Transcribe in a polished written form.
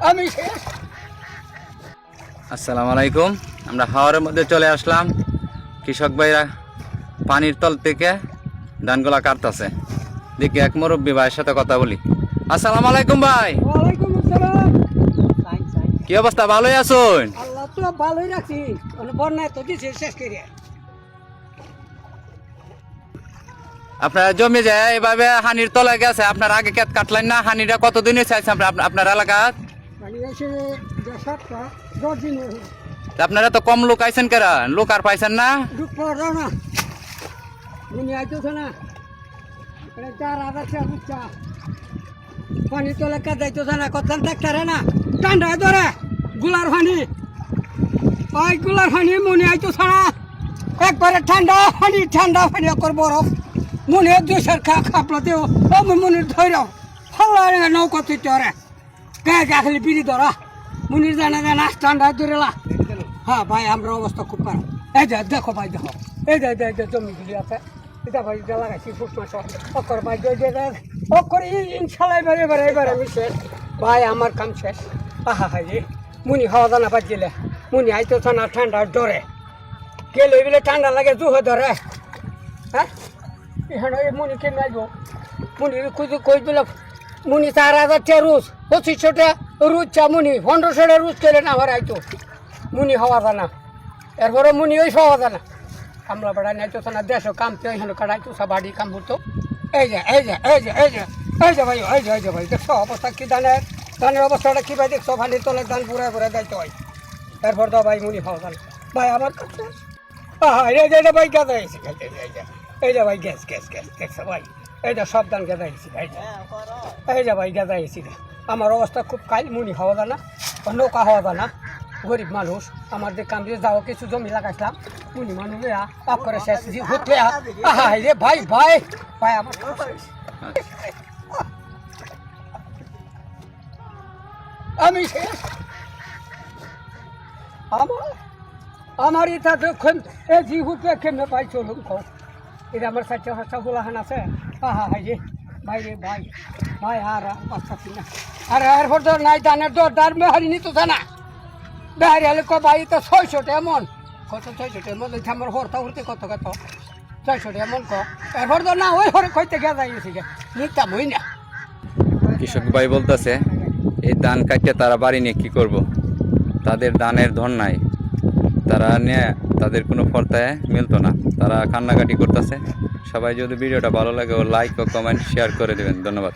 আমি আসসালামু আলাইকুম। আমরা হাওরের মধ্যে চলে আসলাম। কৃষক ভাইরা পানির তল থেকে ধানগুলা কাটতেছে। দেখি এক মুরব্বী ভাইয়ের সাথে কথা বলি। আসসালামু আলাইকুম ভাই, ওয়ালাইকুম আসসালাম। কি অবস্থা? ভালোই আছেন? আল্লাহ তো ভালোই রাখছি, বন্যায় তো দিছে শেষ করে। আপনার জমি যায় এভাবে হানির তলে গেছে, আপনার আগে ক্ষেত কাটলেন না? হানিটা কতদিনে চাইছে আপনার এলাকার? মানে এসে 10 দিন আপনারা তো কম লোক আইছেন, কেরা লোক আর পাইছেন না? দুঃখ পাওয়া না, উনি আইতেছে না। চার হাজার চা বুঝছা পানি তোলে কাদাইতেছে না, কত দেখতারে না ঠান্ডায় ধরে গুলার পানি, ওই গুলার পানি মনে আইতেছে না। একবারে ঠান্ডা পানি একবার বরফ মনে দুইশার খাপলাতেও মনির ধৈরাও হল্লা নৌকা তুই ধরে গায়ে গা খালি বিড়ি ধরা মনির জানা জানা ঠান্ডায় ধরেলা। হ্যাঁ ভাই, আমরা অবস্থা খুব খারাপ। এই যে দেখো ভাই, দেখো এই যে জমিগুলি আছে, এটা ভাই যা লাগাইছি ফুট মাস অকর ভাই অকর ইনশাল্লাহ এবারে আমি শেষ ভাই, আমার কাম শেষ। আহা হাই রে, মুনি খাওয়া দানা বাজিলে মুনি আইতো না ঠান্ডার ডরে গেলে বলে ঠান্ডা লাগে জুহে ধরে। হ্যাঁ এখানে মুনি কেমন আইব? মুনি কই দিল মুনি 4,000 রুজ 2500 রুজ চা মুনি 1500 রুজ কেলে না আমার আইতো মুনি হওয়া জানা। এরপরে মুনি ওই হওয়া জানা কামলা বেড়া নাইতো না দেশ কামতে এখানে কাটাইতো সব বাড়ি কাম করতো। এই যে ভাই, এই যে ভাই দেখছো অবস্থা কি ধানের অবস্থাটা কি ভাই দেখছো? ভানির তলে ধান পুরা যাইতে হয়। এরপর তো ভাই মুনি হওয়া জানা ভাই আমার কাছে। এই যে ভাই গেঁদা হয়েছি, এই যে ভাই গ্যাস দেখছো ভাই, এই যে সব ধান গেঁদা হয়েছি ভাই, এই যে ভাই গেঁদা হয়েছি। আমার অবস্থা খুব কাল, মুনি হওয়া জানা নৌকা হওয়া জানা, গরিব মানুষ। আমার যে কাম দিয়ে যাও কিছু জমি লাগাইছিলাম মুনি মানুষ পাপ করে শেষ ঘুরতে। রে ভাই আমার আমি শেষ। আমার এটা দেখুন এ জি হুতে কেমনে পাই চলুন কও। এটা আমার 4-5টা গোলাহান আছে। রে ভাই আর পাচ্ছি না। আরে এরপর তো নাই ধানের দর মেহারি নিত না বেহারি হলে ভাই তো 600 এমন কত 600 এমন আমার হরতা উঠতে কত 600 এমন এরপর তো না ওই হরে কইতে গেছে নিতাম হই না। কৃষক ভাই বলতেছে এই ধান কাটিয়ে তারা বাড়ি নিয়ে কি করব? তাদের ধানের ধন নাই, তারা নিয়ে তাদের কোনো ফর্তায় মিলতো না, তারা কান্নাকাটি করতেছে। সবাই যদি ভিডিওটা ভালো লাগে ও লাইক ও কমেন্ট শেয়ার করে দেবেন। ধন্যবাদ।